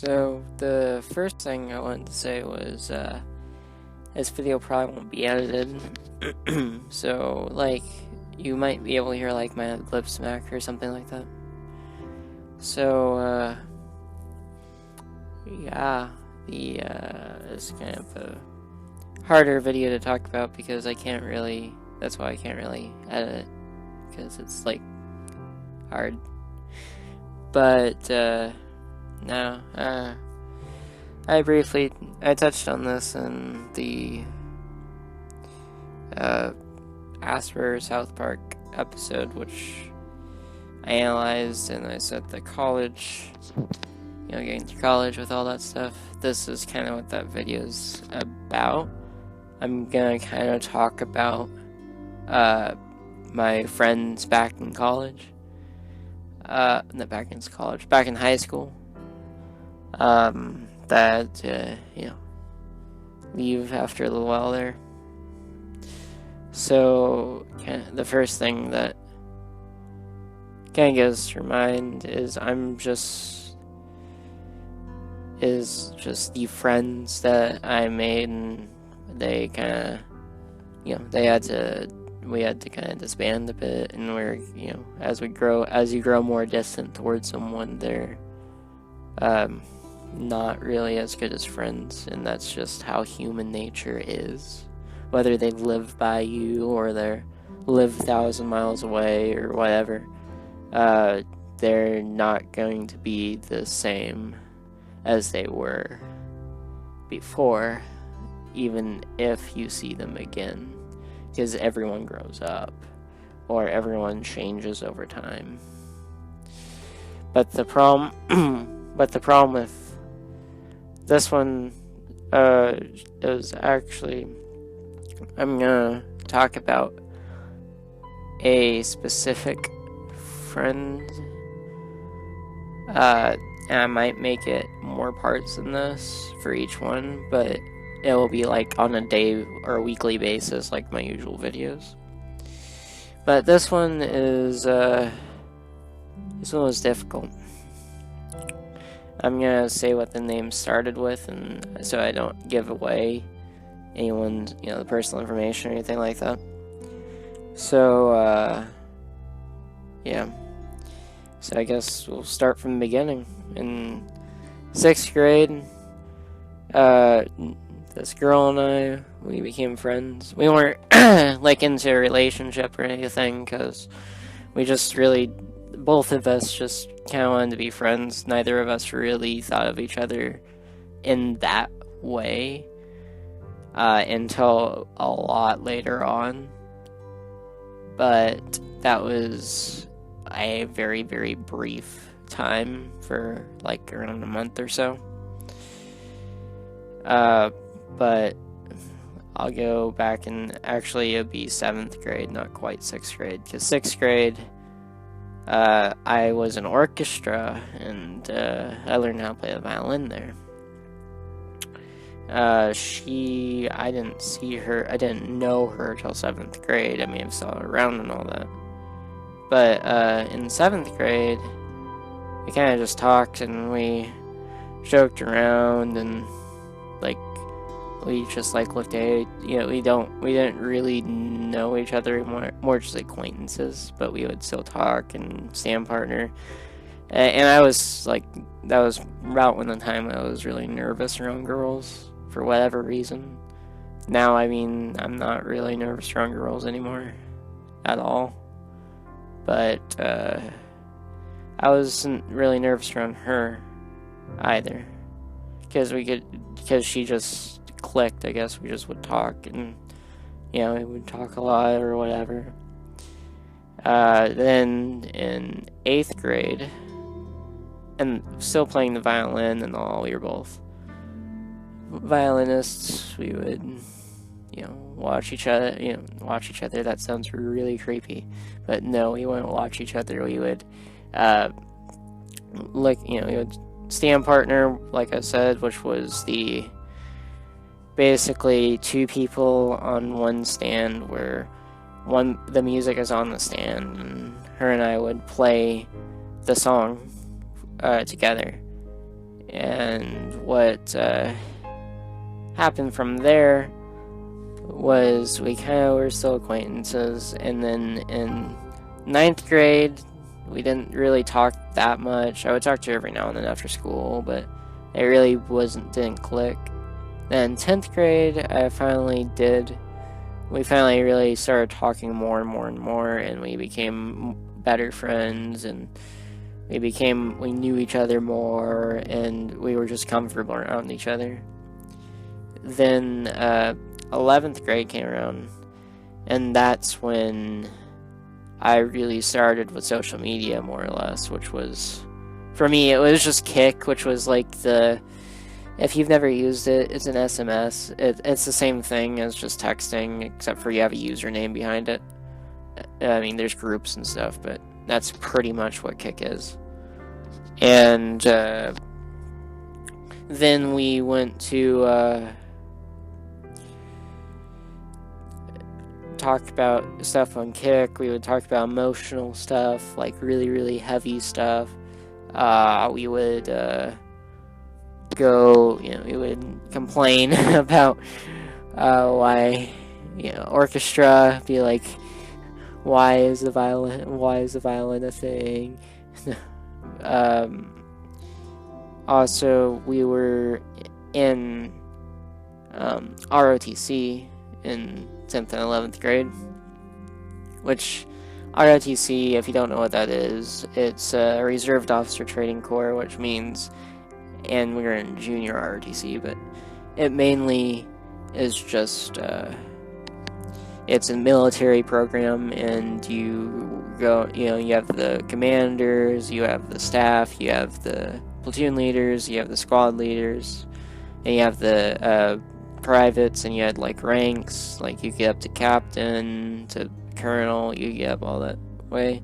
So the first thing I wanted to say was this video probably won't be edited. So like you might be able to hear like my lip smack or something like that. So yeah, it's kind of a harder video to talk about because that's why I can't really edit it, because it's like hard. But no, I touched on this in the Asper South Park episode, which I analyzed, and I said the college, getting through college with all that stuff. This is kind of what that video is about. I'm gonna kind of talk about my friends back in college. Not back in college, back in high school. That leave after a little while there. So, the first thing that kind of goes through mind is just the friends that I made, and they kind of, we had to kind of disband a bit, and we're, as you grow more distant towards someone, they're not really as good as friends, and that's just how human nature is. Whether they live by you or they live 1,000 miles away or whatever, they're not going to be the same as they were before, even if you see them again, because everyone grows up or everyone changes over time. But the problem with this one is actually, I'm gonna talk about a specific friend. And I might make it more parts than this for each one, but it will be like on a day or a weekly basis, like my usual videos. But this one was difficult. I'm gonna say what the name started with, and so I don't give away anyone's, the personal information or anything like that. So, yeah. So I guess we'll start from the beginning. In 6th grade, this girl and we became friends. We weren't like into a relationship or anything, because we just really, both of us just kind of wanted to be friends. Neither of us really thought of each other in that way until a lot later on. But that was a very, very brief time, for like around a month or so. But I'll go back, and actually it'll be 7th grade, not quite 6th grade, because 6th grade I was in orchestra, and I learned how to play the violin there. I didn't know her till 7th grade. I may have saw her around and all that. But in 7th grade, we kind of just talked, and we joked around, and like we just like looked at it. We didn't really know each other, more just acquaintances, but we would still talk and stand partner. And I was like, that was about when the time I was really nervous around girls for whatever reason. Now, I mean, I'm not really nervous around girls anymore at all. But I wasn't really nervous around her either, because she just clicked. I guess we just would talk, and we would talk a lot or whatever. Then in 8th grade, and still playing the violin and all, we were both violinists. We would watch each other. That sounds really creepy, but no, we wouldn't watch each other. We would we would stand partner, like I said, which was basically two people on one stand, where the music is on the stand, and her and I would play the song together. And what happened from there was we kind of were still acquaintances, and then in 9th grade, we didn't really talk that much. I would talk to her every now and then after school, but it really didn't click. Then 10th grade, we finally really started talking more and more and more, and we became better friends, and we knew each other more, and we were just comfortable around each other. Then 11th grade came around, and that's when I really started with social media, more or less, which was, for me, it was just Kik, which was like if you've never used it, it's an SMS. It's the same thing as just texting, except for you have a username behind it. I mean, there's groups and stuff, but that's pretty much what Kik is. And then we went to talk about stuff on Kik. We would talk about emotional stuff, like really, really heavy stuff. We would we would complain about why, orchestra, be like, why is the violin a thing? Also, we were in ROTC in 10th and 11th grade, which ROTC, if you don't know what that is, it's a Reserved Officer Training Corps, which means, and we were in junior ROTC, but it mainly is just, it's a military program, and you go, you have the commanders, you have the staff, you have the platoon leaders, you have the squad leaders, and you have the privates, and you had like ranks, like you get up to captain, to colonel, you get up all that way.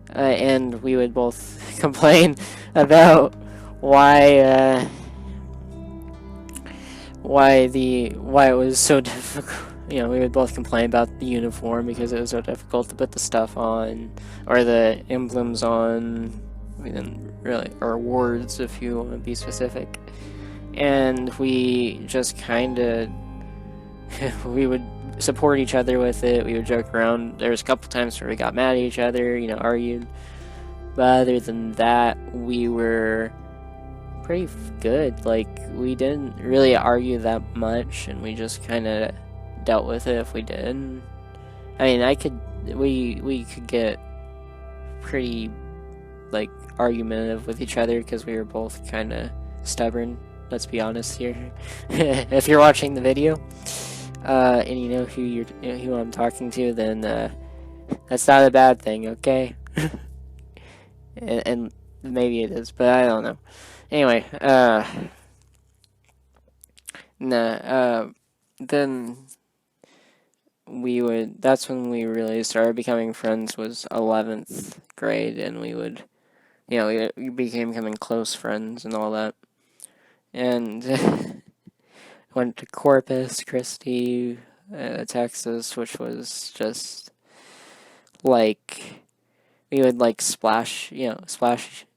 And we would both complain about why it was so difficult. We would both complain about the uniform because it was so difficult to put the stuff on, or the emblems on. We didn't really, or words, if you want to be specific. And we just kind of, we would support each other with it. We would joke around. There was a couple times where we got mad at each other, argued. But other than that, we were pretty good. Like, we didn't really argue that much, and we just kind of dealt with it if we did. I mean, we could get pretty, like, argumentative with each other because we were both kind of stubborn. Let's be honest here. If you're watching the video, and you know who I'm talking to, then that's not a bad thing, okay? and maybe it is, but I don't know. Anyway, then that's when we really started becoming friends, was 11th grade, and we became close friends and all that. And went to Corpus Christi, Texas, which was just like, we would like splash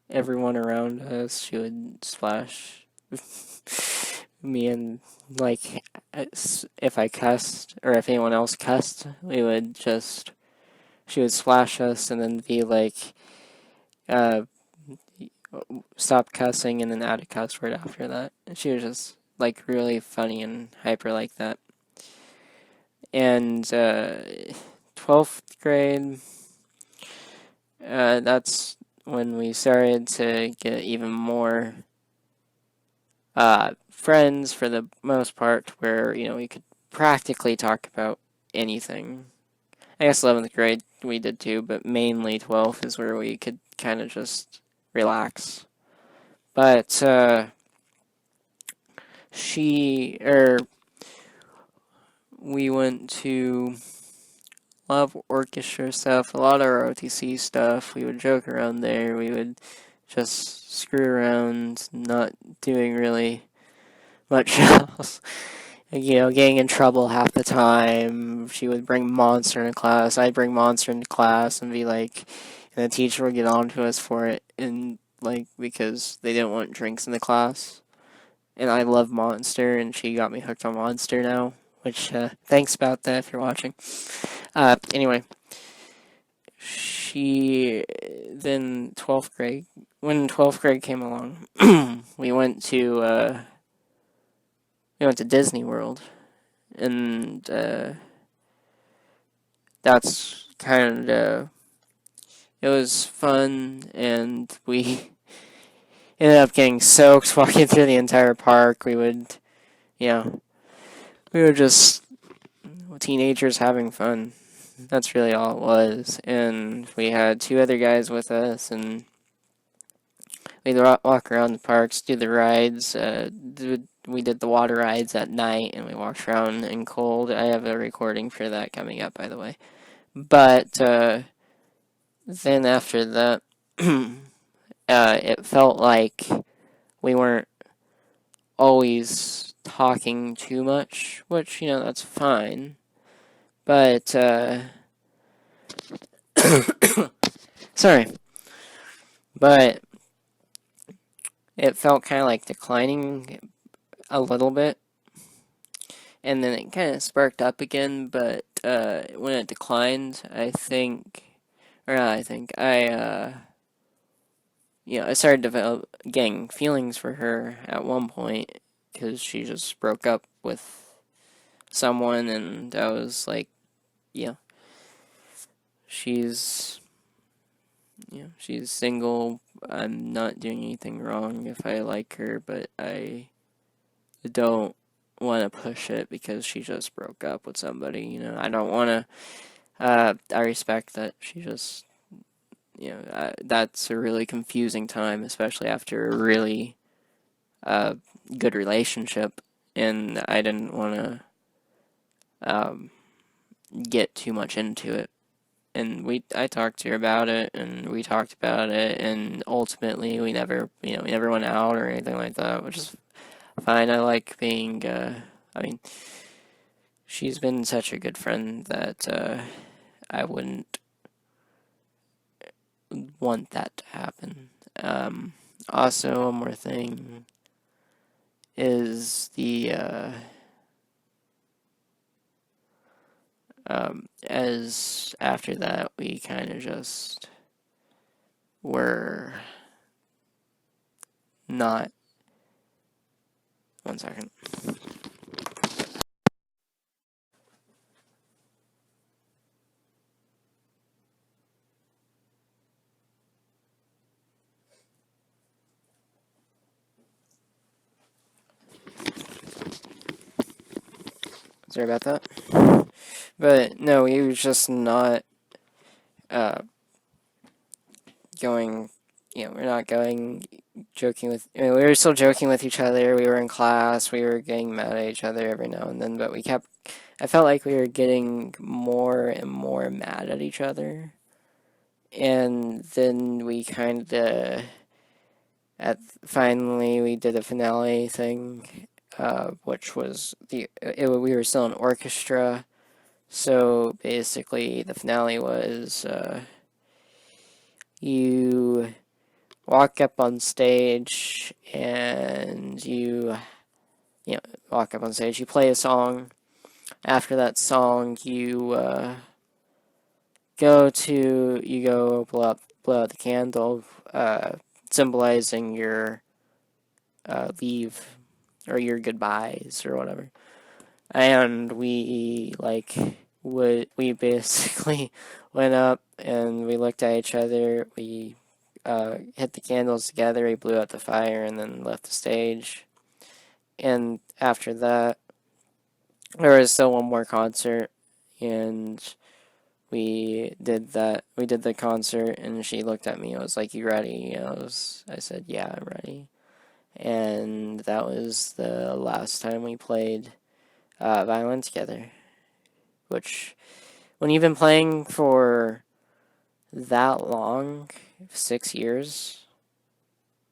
everyone around us. She would splash me, and like, if I cussed, or if anyone else cussed, she would splash us and then be like, stop cussing, and then add a cuss word after that. She was just like really funny and hyper like that. And 12th grade, that's when we started to get even more friends, for the most part, where we could practically talk about anything. I guess 11th grade we did too, but mainly 12th is where we could kind of just relax. But we went to a lot of orchestra stuff, a lot of ROTC stuff. We would joke around there. We would just screw around, not doing really much else. Getting in trouble half the time. She would bring Monster into class. I'd bring Monster into class and be like, and the teacher would get on to us for it. And like, because they didn't want drinks in the class. And I love Monster, and she got me hooked on Monster now. Which, thanks about that if you're watching. Anyway. Then 12th grade, when 12th grade came along, we went to Disney World. And, that's kind of, it was fun, and we ended up getting soaked walking through the entire park. We were just teenagers having fun. That's really all it was. And we had 2 other guys with us, and we'd walk around the parks, do the rides. We did the water rides at night, and we walked around in cold. I have a recording for that coming up, by the way. But then after that, it felt like we weren't always talking too much, which, that's fine. But, sorry. But it felt kind of like declining a little bit. And then it kind of sparked up again, but when it declined, I started getting feelings for her at one point, because she just broke up with someone, and I was like, she's single. I'm not doing anything wrong if I like her, but I don't want to push it because she just broke up with somebody. I don't want to. I respect that she just. That's a really confusing time, especially after a really good relationship, and I didn't want to get too much into it. And I talked to her about it, and we talked about it, and ultimately we never went out or anything like that, which is fine. I like being, she's been such a good friend that I wouldn't want that to happen. Also, one more thing is as after that, we kind of just were not. One second. Sorry about that. But no, we were just not going. We're not going joking with. We were still joking with each other. We were in class. We were getting mad at each other every now and then, but I felt like we were getting more and more mad at each other. And then we kind of, finally, we did a finale thing, which was we were still in orchestra. So basically, the finale was you walk up on stage and you play a song. After that song, you go blow out the candle, symbolizing your leave or your goodbyes or whatever. And we basically went up and we looked at each other. We hit the candles together. We blew out the fire and then left the stage. And after that, there was still one more concert, and we did the concert, and she looked at me. I was like, "You ready?" I said, "Yeah, I'm ready." And that was the last time we played violin together. Which, when you've been playing for that long, 6 years,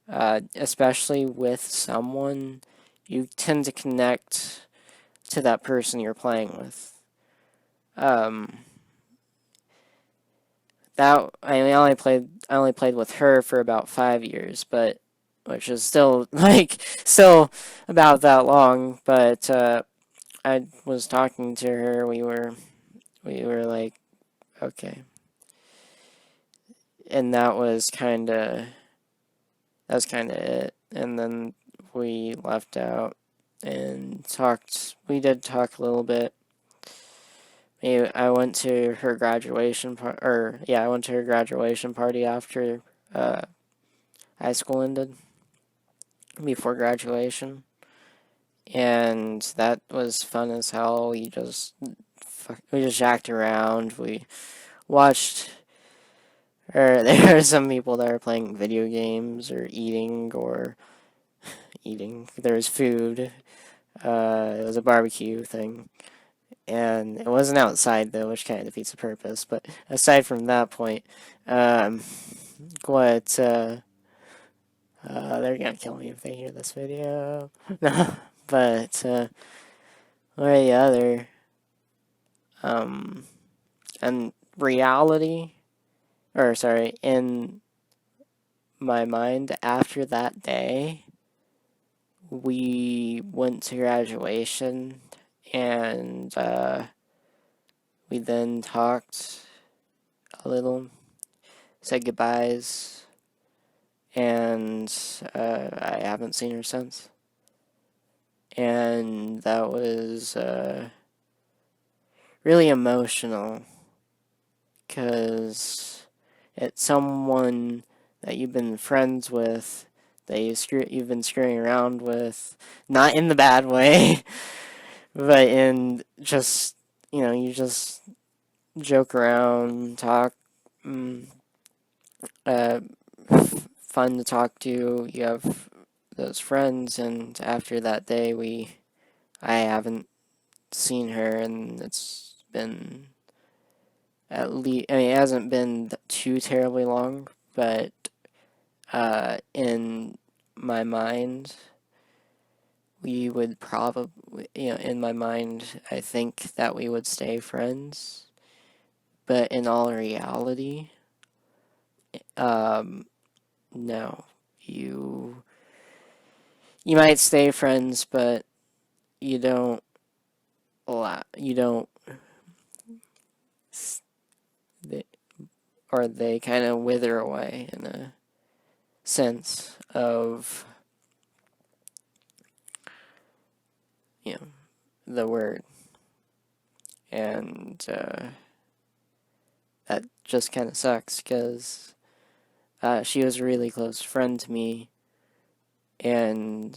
especially with someone, you tend to connect to that person you're playing with. that I only played with her for about 5 years, but which is still still about that long. But I was talking to her. We were like, okay, and that was kind of it. And then we left out and talked. We did talk a little bit. I went to her graduation I went to her graduation party after uh, high school ended, before graduation, and that was fun as hell. We just jacked around. We watched. Or there were some people that were playing video games or eating. There was food. It was a barbecue thing. And it wasn't outside, though, which kind of defeats the purpose. But aside from that point, um, what, they're gonna kill me if they hear this video. No, but, what are the other, um, and reality, or sorry, in my mind, after that day, we went to graduation, and we then talked a little, said goodbyes, and I haven't seen her since. And that was really emotional, because it's someone that you've been friends with, that you've been screwing around with, not in the bad way, but in just, you just joke around, talk, uh, fun to talk to. You have those friends, and after that day, I haven't seen her, and it's been at least, I mean, it hasn't been too terribly long, but in my mind, we would probably, in my mind, I think that we would stay friends, but in all reality, no. You might stay friends, but you don't you don't, or they kind of wither away in a sense of, the word. And that just kind of sucks, because she was a really close friend to me, and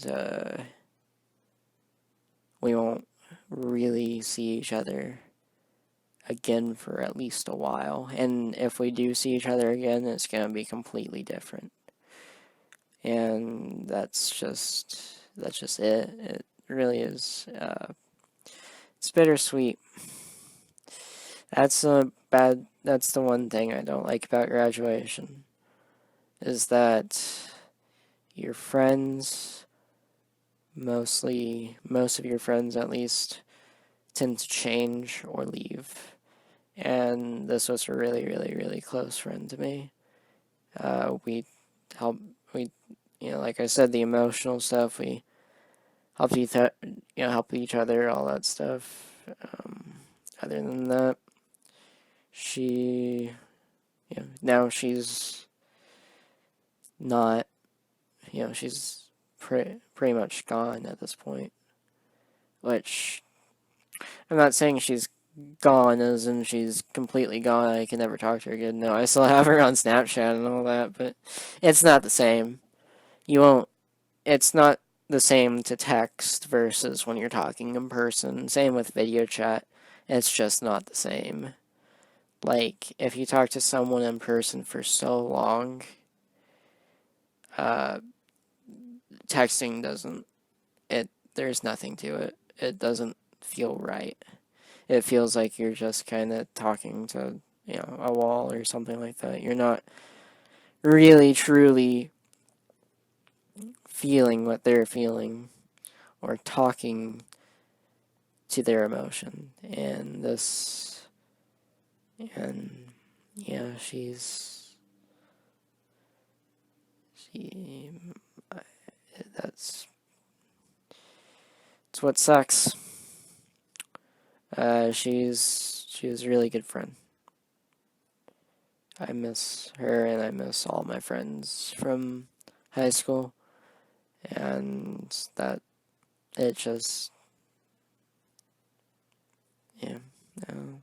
we won't really see each other again for at least a while. And if we do see each other again, it's going to be completely different. And that's just it. It really is. It's bittersweet. That's the one thing I don't like about graduation, is that your friends, most of your friends at least, tend to change or leave. And this was a really, really, really close friend to me. We like I said, the emotional stuff, we helped help each other, all that stuff. Other than that, now she's not, she's pretty much gone at this point. Which, I'm not saying she's gone as in she's completely gone, I can never talk to her again. No, I still have her on Snapchat and all that, but it's not the same. It's not the same to text versus when you're talking in person. Same with video chat. It's just not the same. Like, if you talk to someone in person for so long, texting there's nothing to it. It doesn't feel right. It feels like you're just kind of talking to, a wall or something like that. You're not really, truly feeling what they're feeling or talking to their emotion. And yeah, she, that's what sucks. She was a really good friend. I miss her and I miss all my friends from high school. And that, it just, yeah, no.